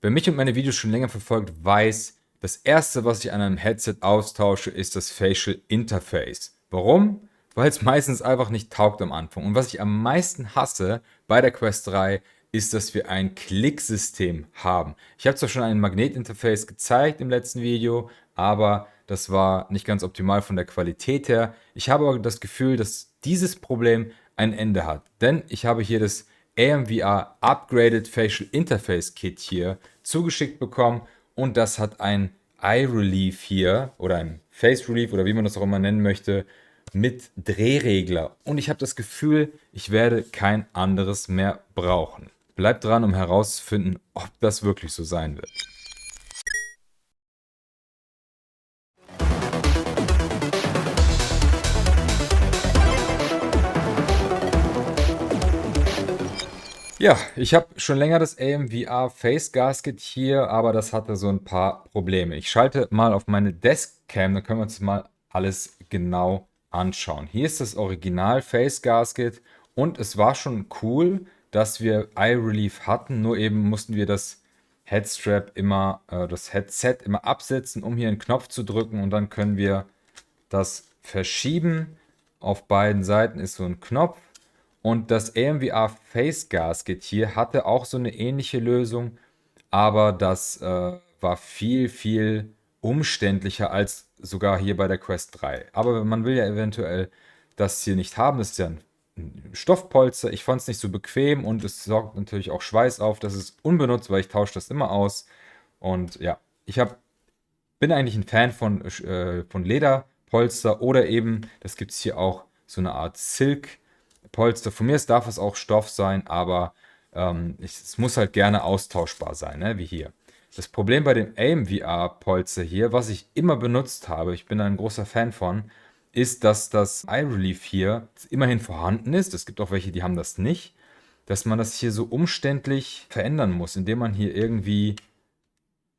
Wer mich und meine Videos schon länger verfolgt, weiß, das erste, was ich an einem Headset austausche, ist das Facial Interface. Warum? Weil es meistens einfach nicht taugt am Anfang. Und was ich am meisten hasse bei der Quest 3, ist, dass wir ein Klicksystem haben. Ich habe zwar schon ein Magnetinterface gezeigt im letzten Video, aber das war nicht ganz optimal von der Qualität her. Ich habe aber das Gefühl, dass dieses Problem ein Ende hat. Denn ich habe hier das AMVR Upgraded Facial Interface Kit hier zugeschickt bekommen und das hat ein Eye Relief hier oder ein Face Relief oder wie man das auch immer nennen möchte mit Drehregler und ich habe das Gefühl, ich werde kein anderes mehr brauchen. Bleibt dran, um herauszufinden, ob das wirklich so sein wird. Ja, ich habe schon länger das AMVR Face Gasket hier, aber das hatte so ein paar Probleme. Ich schalte mal auf meine Deskcam, dann können wir uns mal alles genau anschauen. Hier ist das Original Face Gasket und es war schon cool, dass wir Eye Relief hatten, nur eben mussten wir das Headstrap immer, das Headset immer absetzen, um hier einen Knopf zu drücken und dann können wir das verschieben. Auf beiden Seiten ist so ein Knopf. Und das AMVR Face Gasket hier hatte auch so eine ähnliche Lösung, aber das war viel, viel umständlicher als sogar hier bei der Quest 3. Aber man will ja eventuell das hier nicht haben. Das ist ja ein Stoffpolster. Ich fand es nicht so bequem und es sorgt natürlich auch Schweiß auf. Das ist unbenutzt, weil ich tausche das immer aus. Und ja, bin eigentlich ein Fan von Lederpolster oder eben, das gibt es hier auch, so eine Art Silk-Polster. Von mir aus darf es auch Stoff sein, aber es muss halt gerne austauschbar sein, ne? Wie hier. Das Problem bei dem AMVR-Polster hier, was ich immer benutzt habe, ich bin ein großer Fan von, ist, dass das Eye Relief hier immerhin vorhanden ist. Es gibt auch welche, die haben das nicht. Dass man das hier so umständlich verändern muss, indem man hier irgendwie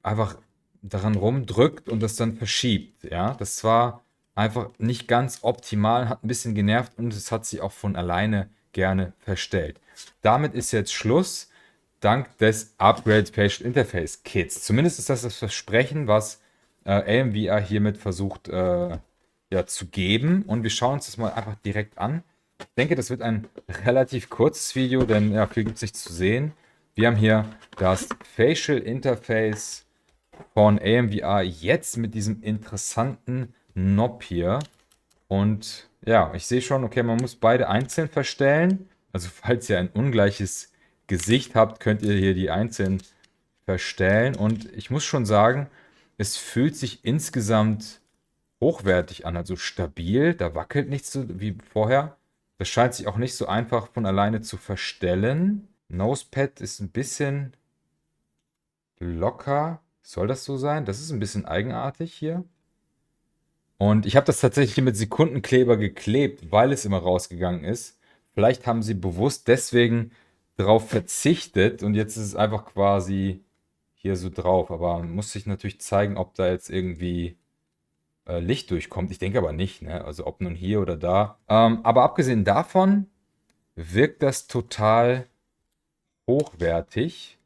einfach daran rumdrückt und das dann verschiebt. Ja, das war einfach nicht ganz optimal, hat ein bisschen genervt und es hat sich auch von alleine gerne verstellt. Damit ist jetzt Schluss, dank des Upgrade Facial Interface Kits. Zumindest ist das das Versprechen, was AMVR hiermit versucht ja, zu geben. Und wir schauen uns das mal einfach direkt an. Ich denke, das wird ein relativ kurzes Video, denn ja, viel gibt es nicht zu sehen. Wir haben hier das Facial Interface von AMVR jetzt mit diesem interessanten Knob hier. Und ja, ich sehe schon, okay, man muss beide einzeln verstellen. Also falls ihr ein ungleiches Gesicht habt, könnt ihr hier die einzeln verstellen. Und ich muss schon sagen, es fühlt sich insgesamt hochwertig an, also stabil. Da wackelt nichts so wie vorher. Das scheint sich auch nicht so einfach von alleine zu verstellen. Nosepad ist ein bisschen locker. Soll das so sein? Das ist ein bisschen eigenartig hier. Und ich habe das tatsächlich hier mit Sekundenkleber geklebt, weil es immer rausgegangen ist. Vielleicht haben sie bewusst deswegen darauf verzichtet und jetzt ist es einfach quasi hier so drauf. Aber man muss sich natürlich zeigen, ob da jetzt irgendwie Licht durchkommt. Ich denke aber nicht, ne? Also ob nun hier oder da. Aber abgesehen davon wirkt das total hochwertig.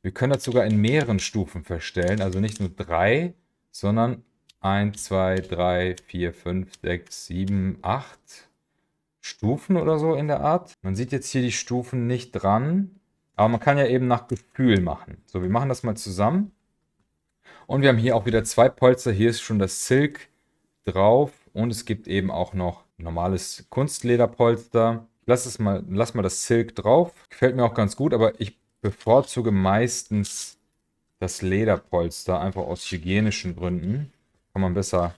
Wir können das sogar in mehreren Stufen verstellen, also nicht nur 3, sondern 1, 2, 3, 4, 5, 6, 7, 8 Stufen oder so in der Art. Man sieht jetzt hier die Stufen nicht dran, aber man kann ja eben nach Gefühl machen. So, wir machen das mal zusammen. Und wir haben hier auch wieder 2 Polster. Hier ist schon das Silk drauf und es gibt eben auch noch normales Kunstlederpolster. Lass mal das Silk drauf. Gefällt mir auch ganz gut, aber ich bevorzuge meistens das Lederpolster, einfach aus hygienischen Gründen. Kann man besser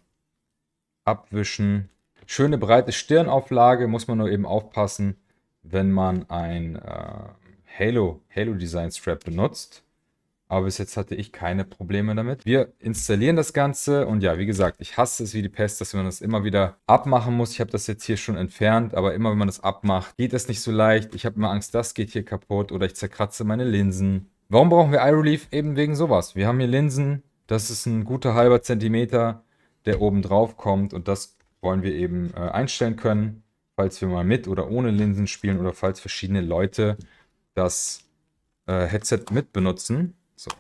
abwischen. Schöne breite Stirnauflage, muss man nur eben aufpassen, wenn man ein Halo Design Strap benutzt. Aber bis jetzt hatte ich keine Probleme damit. Wir installieren das Ganze und ja, wie gesagt, ich hasse es wie die Pest, dass man das immer wieder abmachen muss. Ich habe das jetzt hier schon entfernt, aber immer wenn man das abmacht, geht das nicht so leicht. Ich habe immer Angst, das geht hier kaputt oder ich zerkratze meine Linsen. Warum brauchen wir Eye Relief? Eben wegen sowas. Wir haben hier Linsen, das ist ein guter halber Zentimeter, der oben drauf kommt und das wollen wir eben einstellen können, falls wir mal mit oder ohne Linsen spielen oder falls verschiedene Leute das Headset mit benutzen. So,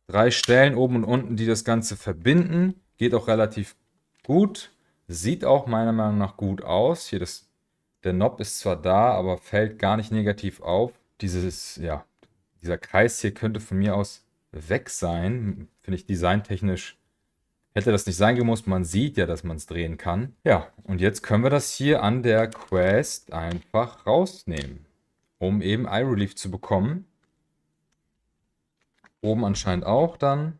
3 Stellen oben und unten, die das Ganze verbinden. Geht auch relativ gut. Sieht auch meiner Meinung nach gut aus. Hier der Knob ist zwar da, aber fällt gar nicht negativ auf. Ja, dieser Kreis hier könnte von mir aus weg sein. Finde ich designtechnisch hätte das nicht sein gemusst. Man sieht ja, dass man es drehen kann. Ja, und jetzt können wir das hier an der Quest einfach rausnehmen, um eben Eye Relief zu bekommen. Oben anscheinend auch dann.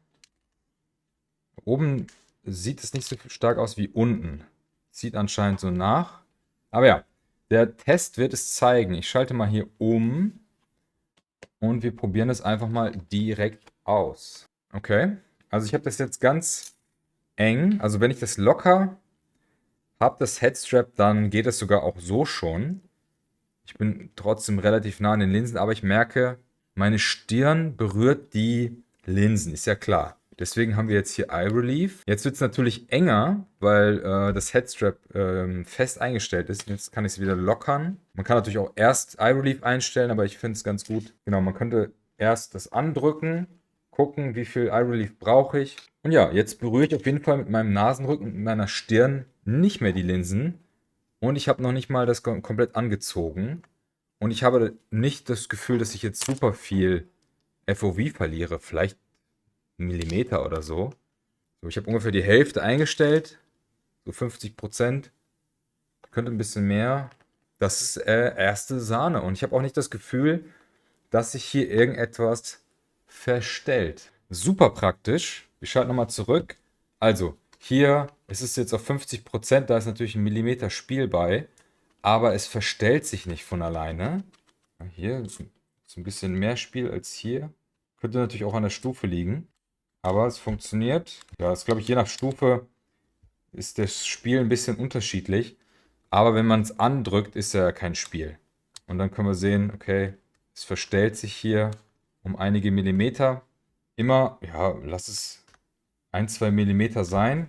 Oben sieht es nicht so stark aus wie unten. Sieht anscheinend so nach. Aber ja, der Test wird es zeigen. Ich schalte mal hier um und wir probieren es einfach mal direkt aus. Okay, also ich habe das jetzt ganz eng. Also wenn ich das locker habe, das Headstrap, dann geht es sogar auch so schon. Ich bin trotzdem relativ nah an den Linsen, aber ich merke, meine Stirn berührt die Linsen, ist ja klar. Deswegen haben wir jetzt hier Eye Relief. Jetzt wird es natürlich enger, weil das Headstrap fest eingestellt ist. Jetzt kann ich es wieder lockern. Man kann natürlich auch erst Eye Relief einstellen, aber ich finde es ganz gut. Genau, man könnte erst das andrücken, gucken, wie viel Eye Relief brauche ich. Und ja, jetzt berühre ich auf jeden Fall mit meinem Nasenrücken und mit meiner Stirn nicht mehr die Linsen. Und ich habe noch nicht mal das komplett angezogen. Und ich habe nicht das Gefühl, dass ich jetzt super viel FOV verliere. Vielleicht einen Millimeter oder so. So, ich habe ungefähr die Hälfte eingestellt. So 50%. Könnte ein bisschen mehr. Das ist erste Sahne. Und ich habe auch nicht das Gefühl, dass sich hier irgendetwas verstellt. Super praktisch. Wir schalten nochmal zurück. Also, hier ist es jetzt auf 50%, da ist natürlich ein Millimeter Spiel bei, aber es verstellt sich nicht von alleine. Hier ist ein bisschen mehr Spiel als hier. Könnte natürlich auch an der Stufe liegen, aber es funktioniert. Ja, ist glaube ich je nach Stufe ist das Spiel ein bisschen unterschiedlich, aber wenn man es andrückt, ist ja kein Spiel. Und dann können wir sehen, okay, es verstellt sich hier um einige Millimeter. Immer, ja, lass es 1, 2 Millimeter sein.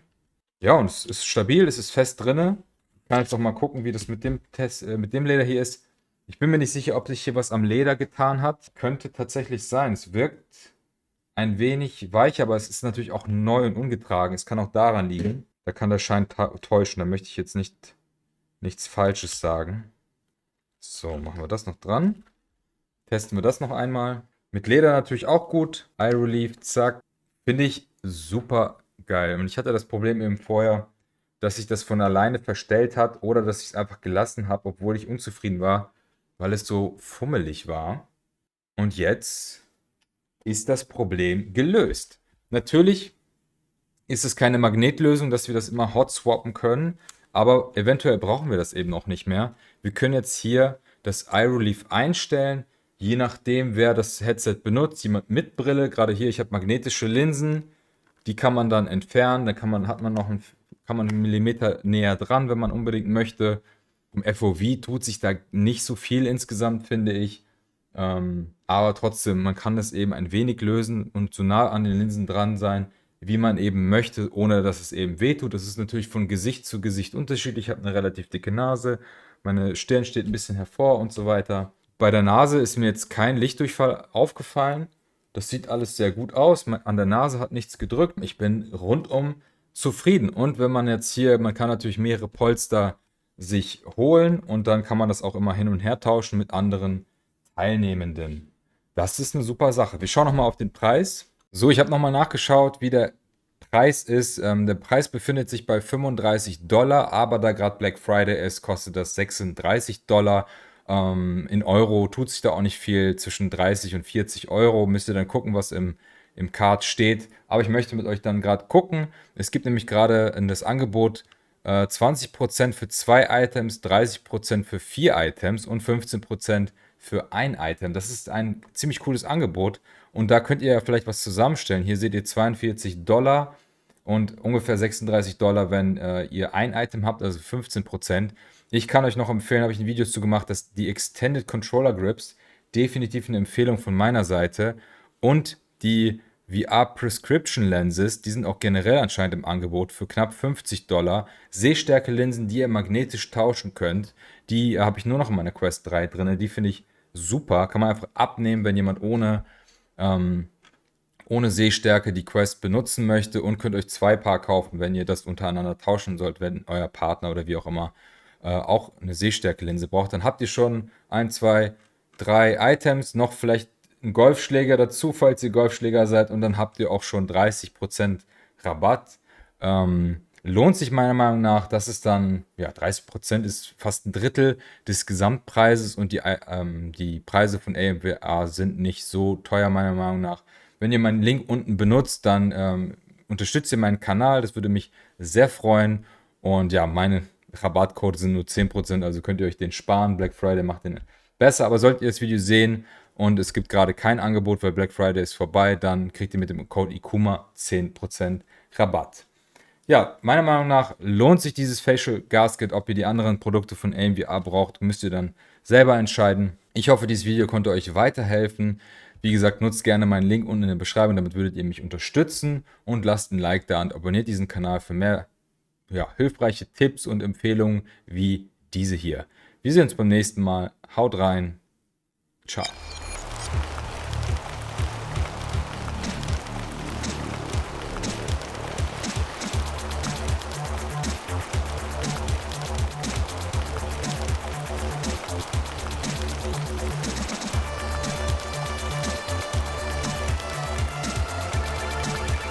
Ja, und es ist stabil, es ist fest drinne. Ich kann jetzt noch mal gucken, wie das mit dem mit dem Leder hier ist. Ich bin mir nicht sicher, ob sich hier was am Leder getan hat. Könnte tatsächlich sein. Es wirkt ein wenig weich, aber es ist natürlich auch neu und ungetragen. Es kann auch daran liegen. Da kann der Schein täuschen. Da möchte ich jetzt nichts Falsches sagen. So, machen wir das noch dran. Testen wir das noch einmal. Mit Leder natürlich auch gut. Eye Relief, zack. Finde ich super geil. Und ich hatte das Problem eben vorher, dass sich das von alleine verstellt hat oder dass ich es einfach gelassen habe, obwohl ich unzufrieden war, weil es so fummelig war. Und jetzt ist das Problem gelöst. Natürlich ist es keine Magnetlösung, dass wir das immer hot swappen können, aber eventuell brauchen wir das eben auch nicht mehr. Wir können jetzt hier das Eye Relief einstellen, je nachdem, wer das Headset benutzt. Jemand mit Brille, gerade hier, ich habe magnetische Linsen, die kann man dann entfernen, dann kann man einen Millimeter näher dran, wenn man unbedingt möchte. Im FOV tut sich da nicht so viel insgesamt, finde ich. Aber trotzdem, man kann es eben ein wenig lösen und so nah an den Linsen dran sein, wie man eben möchte, ohne dass es eben wehtut. Das ist natürlich von Gesicht zu Gesicht unterschiedlich. Ich habe eine relativ dicke Nase, meine Stirn steht ein bisschen hervor und so weiter. Bei der Nase ist mir jetzt kein Lichtdurchfall aufgefallen. Das sieht alles sehr gut aus. An der Nase hat nichts gedrückt. Ich bin rundum zufrieden. Und wenn man jetzt hier, man kann natürlich mehrere Polster sich holen und dann kann man das auch immer hin und her tauschen mit anderen Teilnehmenden. Das ist eine super Sache. Wir schauen nochmal auf den Preis. So, ich habe nochmal nachgeschaut, wie der Preis ist. Der Preis befindet sich bei $35, aber da gerade Black Friday ist, kostet das $36. In Euro tut sich da auch nicht viel. Zwischen 30 und 40 Euro. Müsst ihr dann gucken, was im Card steht. Aber ich möchte mit euch dann gerade gucken. Es gibt nämlich gerade in das Angebot 20% für 2 Items, 30% für 4 Items und 15% für ein Item. Das ist ein ziemlich cooles Angebot. Und da könnt ihr ja vielleicht was zusammenstellen. Hier seht ihr $42 und ungefähr $36, wenn ihr ein Item habt, also 15%. Ich kann euch noch empfehlen, habe ich ein Video zu gemacht, dass die Extended Controller Grips definitiv eine Empfehlung von meiner Seite und die VR Prescription Lenses, die sind auch generell anscheinend im Angebot für knapp $50. Sehstärke-Linsen, die ihr magnetisch tauschen könnt, die habe ich nur noch in meiner Quest 3 drin. Die finde ich super. Kann man einfach abnehmen, wenn jemand ohne ohne Sehstärke die Quest benutzen möchte und könnt euch 2 Paar kaufen, wenn ihr das untereinander tauschen sollt, wenn euer Partner oder wie auch immer auch eine Sehstärke-Linse braucht. Dann habt ihr schon 1, 2, 3 Items, noch vielleicht einen Golfschläger dazu, falls ihr Golfschläger seid, und dann habt ihr auch schon 30% Rabatt. Lohnt sich meiner Meinung nach. Das ist dann, ja, 30% ist fast ein Drittel des Gesamtpreises, und die Preise von AMVA sind nicht so teuer meiner Meinung nach. Wenn ihr meinen Link unten benutzt, dann unterstützt ihr meinen Kanal, das würde mich sehr freuen. Und ja, meine Rabattcode sind nur 10%, also könnt ihr euch den sparen. Black Friday macht den besser, aber solltet ihr das Video sehen und es gibt gerade kein Angebot, weil Black Friday ist vorbei, dann kriegt ihr mit dem Code IKUMA 10% Rabatt. Ja, meiner Meinung nach lohnt sich dieses Facial Gasket. Ob ihr die anderen Produkte von AMVA braucht, müsst ihr dann selber entscheiden. Ich hoffe, dieses Video konnte euch weiterhelfen. Wie gesagt, nutzt gerne meinen Link unten in der Beschreibung, damit würdet ihr mich unterstützen, und lasst ein Like da und abonniert diesen Kanal für mehr, ja, hilfreiche Tipps und Empfehlungen wie diese hier. Wir sehen uns beim nächsten Mal. Haut rein. Ciao.